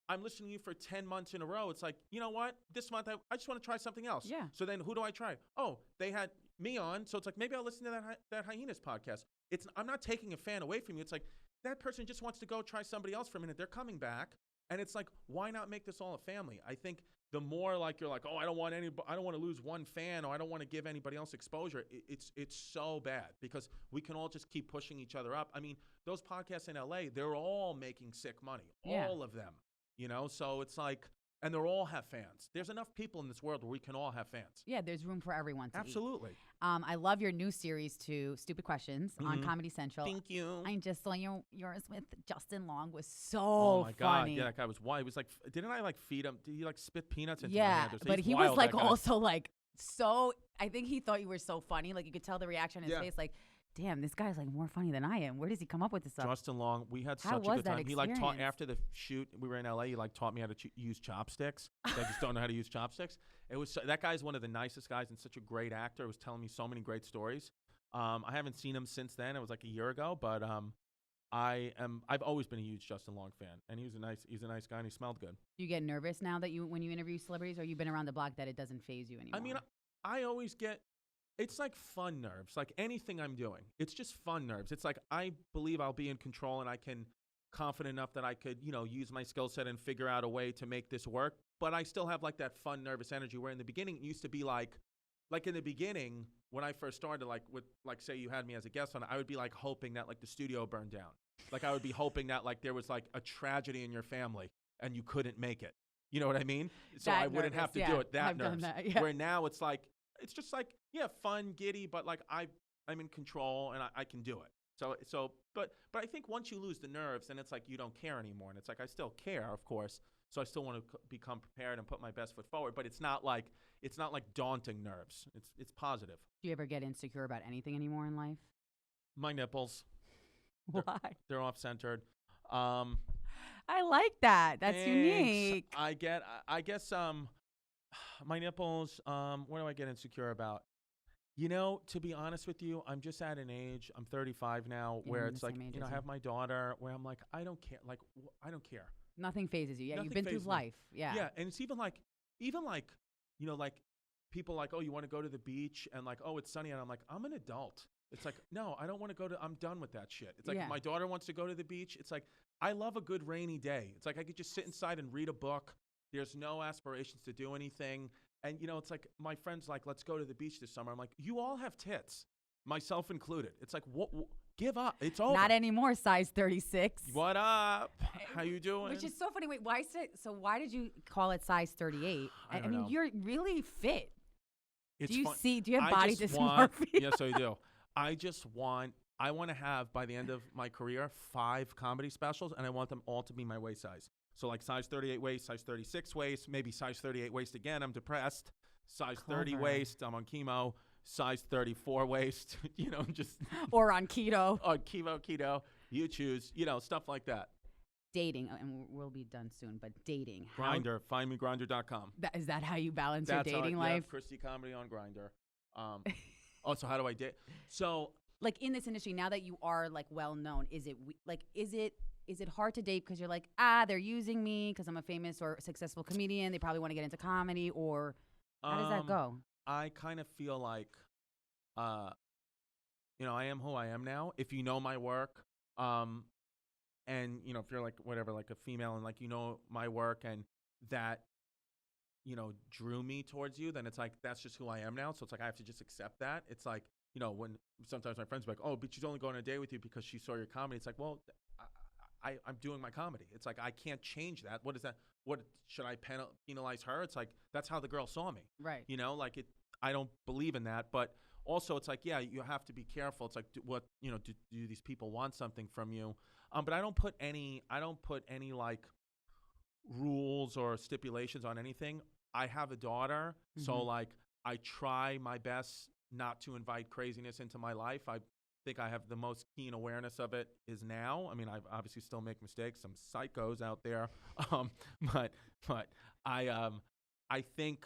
I'm listening to you for 10 months in a row. It's like, you know what? This month, I just want to try something else. Yeah. So then who do I try? Oh, they had me on. So it's like, maybe I'll listen to that Hyenas podcast. I'm not taking a fan away from you. It's like that person just wants to go try somebody else for a minute. They're coming back. And it's like, why not make this all a family? I think the more like you're like, oh, I don't want to lose one fan or I don't want to give anybody else exposure. It's so bad because we can all just keep pushing each other up. Those podcasts in LA, they're all making sick money. Yeah. All of them, so it's like, and they all have fans. There's enough people in this world where we can all have fans. Yeah, there's room for everyone to Absolutely. eat. I love your new series too, Stupid Questions on Comedy Central. Thank you. I just saw yours with Justin Long was so oh my funny. God, yeah, that guy was wild. He was like, didn't I like feed him? Did he like spit peanuts into my Yeah, hand? but he was like also like so. I think he thought you were so funny. Like you could tell the reaction on his face. Like damn, this guy's like more funny than I am. Where does he come up with this stuff? Justin Long, we had How such a was good that time. He like taught experience? after the shoot. We were in LA. He like taught me how to use chopsticks. I just don't know how to use chopsticks. It was that guy's one of the nicest guys and such a great actor. He was telling me so many great stories. I haven't seen him since then. It was like a year ago, but I've always been a huge Justin Long fan, and he's a nice guy, and he smelled good. Do you get nervous now that when you interview celebrities, or you've been around the block that it doesn't faze you anymore? I mean, I always get. It's like fun nerves, like anything I'm doing. It's just fun nerves. It's like I believe I'll be in control, and I can confident enough that I could, use my skill set and figure out a way to make this work. But I still have like that fun, nervous energy. Where in the beginning it used to be like in the beginning when I first started, say you had me as a guest on, I would be like hoping that like the studio burned down. Like I would be hoping that like there was like a tragedy in your family and you couldn't make it. You know what I mean? So that I wouldn't nervous, have to yeah. do it that I've nervous. done that, yeah. Where now it's just like, yeah, fun, giddy, but like I'm in control and I can do it. But I think once you lose the nerves, then it's like you don't care anymore. And it's like I still care, of course. So I still want to become prepared and put my best foot forward. But it's not like daunting nerves. It's positive. Do you ever get insecure about anything anymore in life? My nipples. Why? They're off centered. I like that. That's thanks. unique. I guess my nipples. What do I get insecure about? To be honest with you, I'm just at an age. I'm 35 now, Yeah, where I'm it's the like same age I as have you. my daughter. Where I'm like, I don't care. Like I don't care. Nothing phases you. Yeah, Nothing you've been through phases me. life. Yeah. Yeah, and it's even like like people like, oh, you want to go to the beach and like, oh, it's sunny, and I'm like, I'm an adult. It's like, no, I don't want to go to. I'm done with that shit. It's like Yeah. if my daughter wants to go to the beach. It's like I love a good rainy day. It's like I could just sit inside and read a book. There's no aspirations to do anything. And it's like my friends like, let's go to the beach this summer. I'm like, you all have tits, myself included. It's like, what give up. It's over. Not anymore, size 36. What up? How you doing? Which is so funny. Wait, why did you call it size 38? I don't mean, know. you're really fit. It's do you fun. see? Do you have I body just dysmorphia? want- Yes, I do. I want to have by the end of my career 5 comedy specials, and I want them all to be my waist size. So like size 38 waist, size 36 waist, maybe size 38 waist again. I'm depressed. Size 30 Clever. waist. I'm on chemo. Size 34 waist. Just Or on keto. on keto. You choose. Stuff like that. Dating, and we'll be done soon, but dating. Grindr. Find me Grindr.com. Is that how you balance That's your dating how, life? Yeah, Christy Comedy on Grindr. Also, how do I date? So Like in this industry, now that you are like well known, is it hard to date because you're like, they're using me because I'm a famous or successful comedian, they probably want to get into comedy, or how does that go? I kind of feel like, I am who I am now. If you know my work, and if you're like whatever, like a female, and like my work, and that drew me towards you, then it's like that's just who I am now. So it's like I have to just accept that. It's like when sometimes my friends are like, oh, but she's only going on a date with you because she saw your comedy. It's like, well, I'm doing my comedy. It's like I can't change that. What is that? What should I penalize her? It's like that's how the girl saw me. Right. Like it. I don't believe in that, but also it's like, yeah, you have to be careful. It's like, do these people want something from you? But I don't put any like rules or stipulations on anything. I have a daughter, so like I try my best not to invite craziness into my life. I think I have the most keen awareness of it is now. I mean, I obviously still make mistakes. Some psychos out there, but I think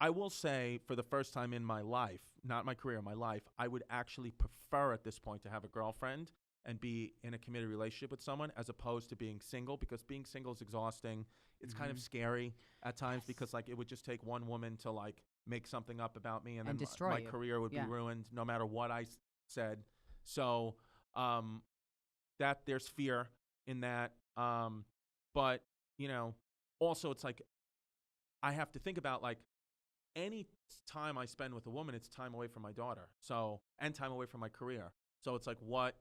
I will say for the first time in my life, not my career, my life, I would actually prefer at this point to have a girlfriend and be in a committed relationship with someone as opposed to being single, because being single is exhausting. It's kind of scary at times because like it would just take one woman to like make something up about me and then destroy my you. career would be ruined no matter what I said. So that there's fear in that. But also it's like I have to think about like any time I spend with a woman, it's time away from my daughter. So, and time away from my career. So it's like what,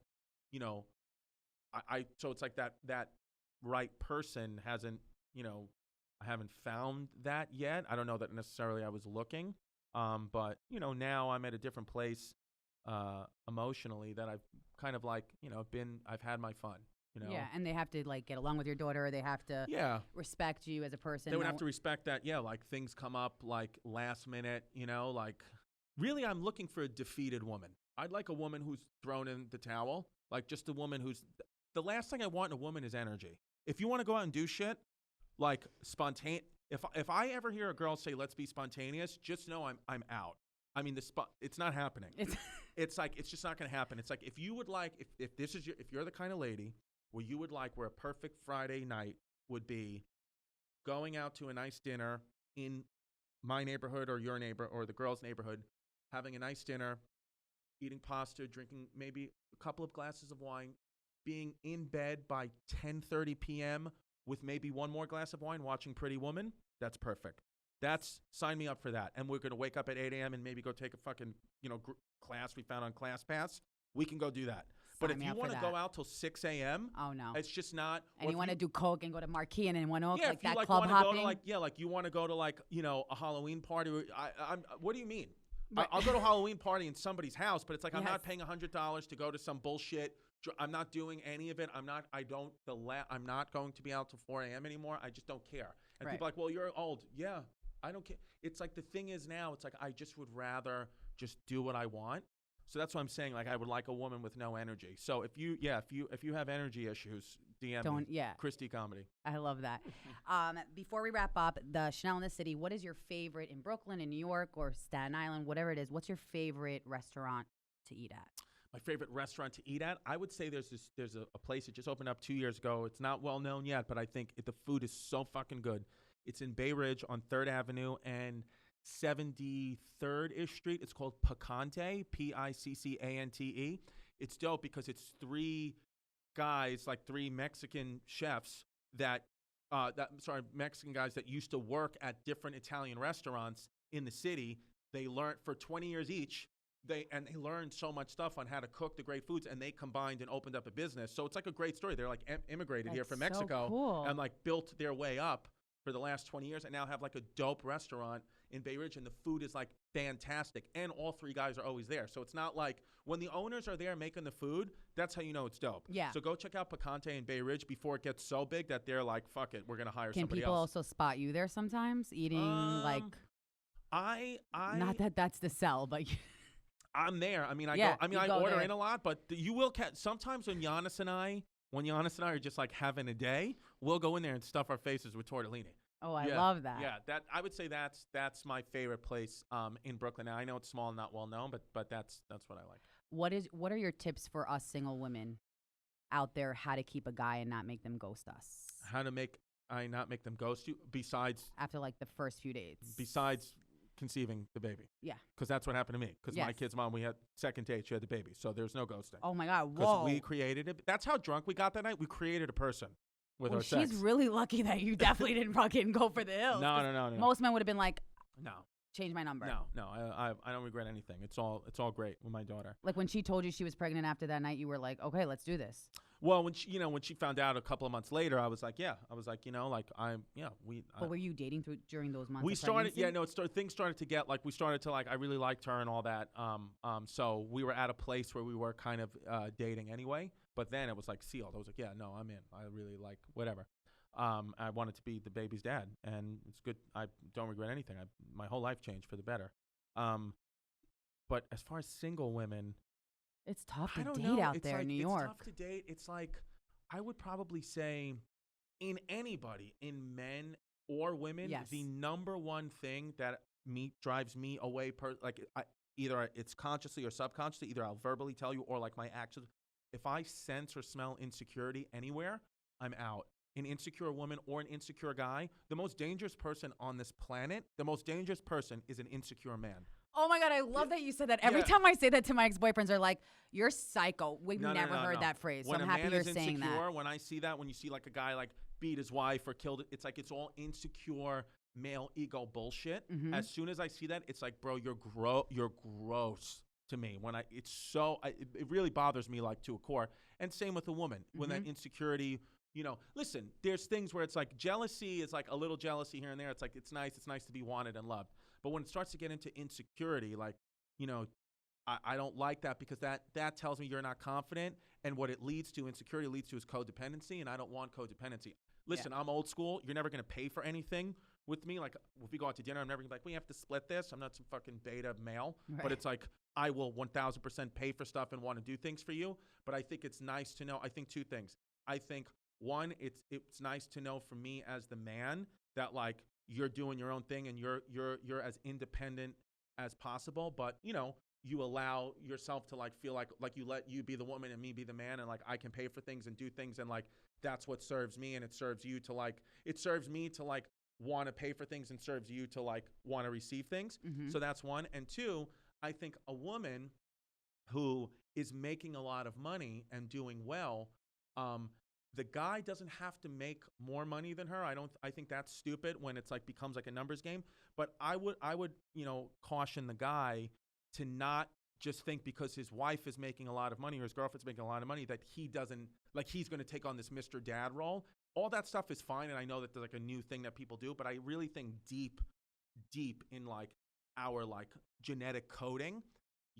so it's like that right person hasn't, I haven't found that yet. I don't know that necessarily I was looking. But, now I'm at a different place emotionally that I've kind of like, I've had my fun. Yeah, and they have to like get along with your daughter. They have to respect you as a person. They would have to respect that. Yeah, like things come up like last minute, like really I'm looking for a defeated woman. I'd like a woman who's thrown in the towel. Like just a woman who's the last thing I want in a woman is energy. If you want to go out and do shit, like spontaneous. If I ever hear a girl say let's be spontaneous, just know I'm out. I mean it's not happening. It's like it's just not going to happen. It's like if you would like if this is if you're the kind of lady where you would like where a perfect Friday night would be going out to a nice dinner in my neighborhood or your neighbor or the girl's neighborhood, having a nice dinner, eating pasta, drinking maybe a couple of glasses of wine, being in bed by 10:30 p.m. with maybe one more glass of wine, watching Pretty Woman, that's perfect. Sign me up for that. And we're going to wake up at 8 a.m. and maybe go take a fucking, class we found on ClassPass. We can go do that. But if you want to go out till 6 a.m., oh no, it's just not. And you want to do coke and go to Marquee and one yeah, like if you that like club hopping. You want to go to a Halloween party. What do you mean? I'll go to a Halloween party in somebody's house, but it's like I'm not paying $100 to go to some bullshit. I'm not doing any of it. I'm not going to be out till 4 a.m. anymore. I just don't care. And people are like, well, you're old. Yeah, I don't care. It's like the thing is now, it's like I just would rather just do what I want. So that's what I'm saying. Like I would like a woman with no energy. So if you have energy issues, DM me. Yeah. Christy Comedy. I love that. Before we wrap up, the Chanel in the City, what is your favorite in Brooklyn, in New York, or Staten Island, whatever it is? What's your favorite restaurant to eat at? My favorite restaurant to eat at? I would say there's a place that just opened up 2 years ago. It's not well known yet, but I think the food is so fucking good. It's in Bay Ridge on 3rd Avenue and 73rd-ish Street. It's called Picante, Piccante. It's dope because it's three guys, like three Mexican chefs Mexican guys that used to work at different Italian restaurants in the city. They learned for 20 years each. They learned so much stuff on how to cook the great foods, and they combined and opened up a business. So it's like a great story. They're like immigrated here from Mexico, cool. And like built their way up for the last 20 years and now have like a dope restaurant in Bay Ridge, and the food is like fantastic, and all three guys are always there. So it's not like when the owners are there making the food, that's how you know it's dope. Yeah. So go check out Picante in Bay Ridge before it gets so big that they're like, fuck it, we're going to hire somebody else. Can people also spot you there sometimes eating not that that's the sell, but I'm there. I mean, I order in a lot, but you will catch sometimes when Hyenas and I are just like having a day, we'll go in there and stuff our faces with tortellini. Oh, I love that. Yeah, I would say that's my favorite place in Brooklyn. Now I know it's small and not well known, but that's what I like. What are your tips for us single women out there, how to keep a guy and not make them ghost us? How to not make them ghost you besides after like the first few dates? Besides conceiving the baby. Yeah. Because that's what happened to me. Because my kid's mom, we had second date, she had the baby. So there's no ghosting. Oh my God, whoa. Because we created it. That's how drunk we got that night. We created a person with our sex. She's really lucky that you definitely didn't fucking go for the hills. No. Most men would have been like, no. Change my number. No, I don't regret anything. It's all great with my daughter. Like when she told you she was pregnant after that night, you were like, okay, let's do this. Well, when she found out a couple of months later, I was like, But were you dating during those months? We started, things started to get like, we started to like, I really liked her and all that. So we were at a place where we were kind of dating anyway. But then it was like sealed. I was like, yeah, no, I'm in. I really like whatever. I wanted to be the baby's dad, and it's good. I don't regret anything. My whole life changed for the better. But as far as single women, it's tough to date out there in New York. It's tough to date. It's like, I would probably say in anybody, in men or women, the number one thing that drives me away, either it's consciously or subconsciously, either I'll verbally tell you or like my actions. If I sense or smell insecurity anywhere, I'm out. An insecure woman or an insecure guy, the most dangerous person on this planet, the most dangerous person is an insecure man. Oh my God, I love that you said that. Every time I say that to my ex-boyfriends, they're like, you're psycho. We've never heard that phrase. So I'm happy you're saying that. When I see that, when you see like a guy like beat his wife or killed it, it's like it's all insecure male ego bullshit. Mm-hmm. As soon as I see that, it's like, bro, you're gross to me. It really bothers me like to a core. And same with a woman. Mm-hmm. When that insecurity, listen, there's things where it's like jealousy is like a little jealousy here and there. It's like, it's nice to be wanted and loved. But when it starts to get into insecurity, like, I don't like that because that tells me you're not confident. And what it leads to, insecurity leads to is codependency. And I don't want codependency. Listen, I'm old school. You're never going to pay for anything. with me. Like if we go out to dinner, I'm never gonna be like, we have to split this. I'm not some fucking beta male, Right. but it's like I will 1000% pay for stuff and want to do things for you. But I think it's nice to know. I think two things. I think one, it's nice to know for me as the man that like you're doing your own thing and you're as independent as possible. But you know, you allow yourself to like feel like you let you be the woman and me be the man, and like I can pay for things and do things, and like that's what serves me, and it serves you to like me to like want to pay for things and serves you to like want to receive things. Mm-hmm. So that's one. And two, I think a woman who is making a lot of money and doing well, the guy doesn't have to make more money than her. I think that's stupid when it's like becomes like a numbers game. But I would, you know, caution the guy to not just think because his wife is making a lot of money or his girlfriend's making a lot of money that he doesn't, like he's going to take on this Mr. Dad role. All that stuff is fine, and I know that there's like a new thing that people do, but I really think deep in like our like genetic coding,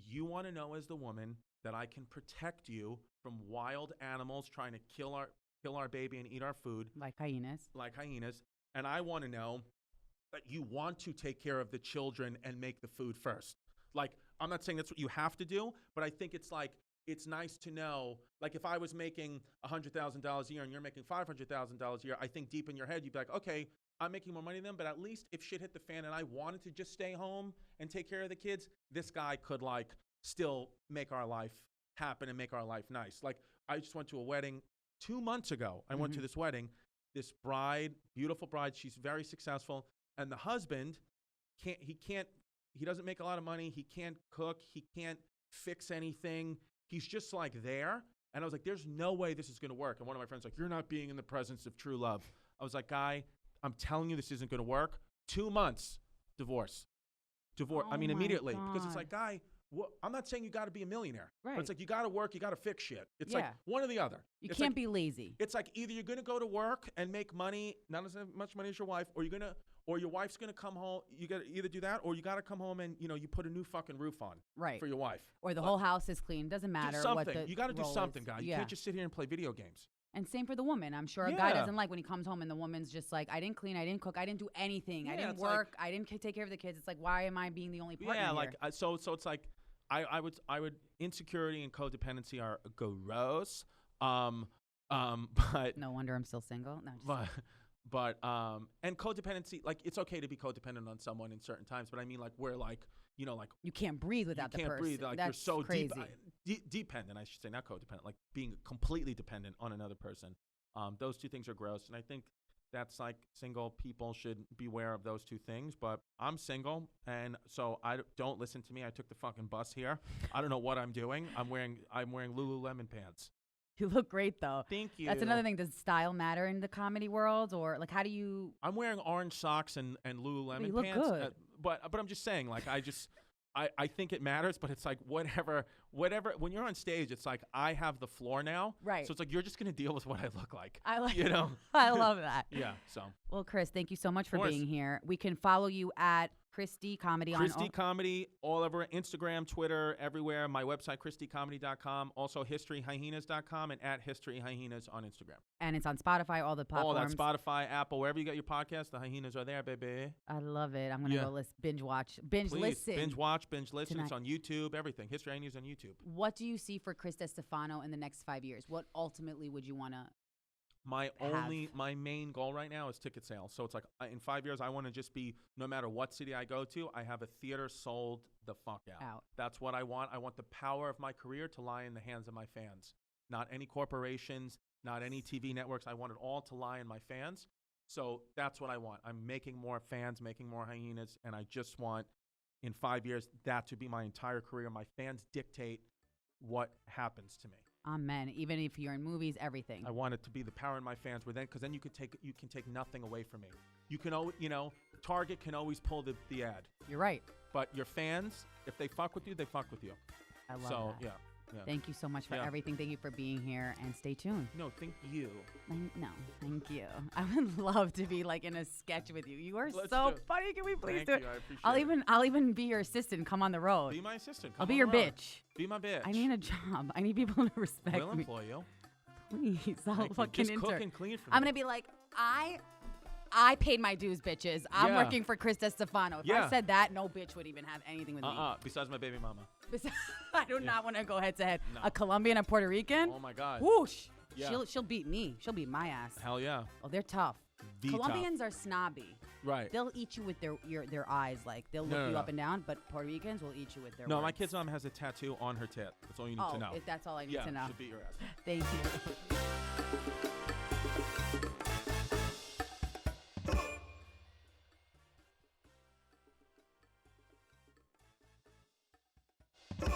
you want to know as the woman that I can protect you from wild animals trying to kill our baby and eat our food. Like hyenas. And I want to know that you want to take care of the children and make the food first. Like, I'm not saying that's what you have to do, but I think it's like, it's nice to know, like if I was making $100,000 a year and you're making $500,000 a year, I think deep in your head, you'd be like, okay, I'm making more money than them, but at least if shit hit the fan and I wanted to just stay home and take care of the kids, this guy could like still make our life happen and make our life nice. Like I just went to a wedding 2 months ago. I went to this wedding, this bride, beautiful bride. She's very successful. And the husband he doesn't make a lot of money. He can't cook. He can't fix anything. He's just like there. And I was like, there's no way this is going to work. And one of my friends was like, you're not being in the presence of true love. I was like, guy, I'm telling you this isn't going to work. 2 months, divorce. Oh I mean, immediately. God. Because it's like, guy, I'm not saying you got to be a millionaire. Right. But it's like, you got to work, you got to fix shit. It's like one or the other. You can't be lazy. It's like either you're going to go to work and make money, not as much money as your wife, or your wife's going to come home. You got to either do that or you got to come home and, you know, you put a new fucking roof on for your wife. Or the whole house is clean. Doesn't matter do something. what the You got to do something, is. guy. You can't just sit here and play video games. And same for the woman. I'm sure a guy doesn't like when he comes home and the woman's just like, I didn't clean, I didn't cook, I didn't do anything. I didn't work, I didn't take care of the kids. It's like, why am I being the only partner here? Like so it's like I would insecurity and codependency are gross. But no wonder I'm still single. No, but and codependency, like it's okay to be codependent on someone in certain times, but I mean like where like, you know, like you can't breathe without the person. You can't breathe, like That's you're so crazy. dependent, I should say, not codependent, like being completely dependent on another person. Those two things are gross, and I think that's like single people should beware of those two things. But I'm single, and so don't listen to me. I took the fucking bus here. I don't know what I'm doing. I'm wearing Lululemon pants. You look great though. Thank you. That's another thing. Does style matter in the comedy world, or like how do you? I'm wearing orange socks and Lululemon you look pants. Good. But I'm just saying, like I think it matters, but it's like whatever. When you're on stage, it's like I have the floor now, right? So it's like you're just gonna deal with what I look like. I like, you know. I love that. Yeah. So. Well, Chris, thank you so much for being here. We can follow you at Christy Comedy Christy Comedy all over Instagram, Twitter, everywhere. My website, ChristyComedy.com. Also, HistoryHyenas.com and at HistoryHyenas on Instagram. And it's on Spotify, all the platforms. All that, Spotify, Apple, wherever you get your podcast, the Hyenas are there, baby. I love it. I'm going to go binge listen. Binge watch, binge listen. It's on YouTube, everything. History Hyenas on YouTube. What do you see for Chris Distefano in the next 5 years? What ultimately would you want to my main goal right now is ticket sales. So it's like in 5 years, I want to just be, no matter what city I go to, I have a theater sold the fuck out. That's what I want. I want the power of my career to lie in the hands of my fans. Not any corporations, not any TV networks. I want it all to lie in my fans. So that's what I want. I'm making more fans, making more Hyenas, and I just want, in 5 years, that to be my entire career. My fans dictate what happens to me. Amen. Even if you're in movies, everything. I want it to be the power in my fans, because then you can take nothing away from me. You can Target can always pull the ad. You're right. But your fans, if they fuck with you, they fuck with you. I love that. Yeah. Thank you so much for everything. Thank you for being here, and stay tuned. No, thank you. No, thank you. I would love to be like in a sketch with you. You are so funny. Can we please do it? I appreciate it. I'll even be your assistant. Come on the road. Be my assistant. I'll be your bitch. Be my bitch. I need a job. I need people to respect me. We'll employ you. Please, I'll fucking just cook and clean for me. I'm gonna be like, I I paid my dues, bitches. I'm Yeah. working for Chris Distefano. If I said that, no bitch would even have anything with me. Besides my baby mama. I do not want to go head to head. No. A Colombian and Puerto Rican? Oh my God. Whoosh. Yeah. She'll beat me. She'll beat my ass. Hell yeah. Oh, they're tough. Tough. Colombians are snobby. Right. They'll eat you with their eyes. Like, they'll look you up and down, but Puerto Ricans will eat you with their No, words. my kid's mom has a tattoo on her tit. That's all you need to know. That's all I need to know. She'll beat your ass. Thank you.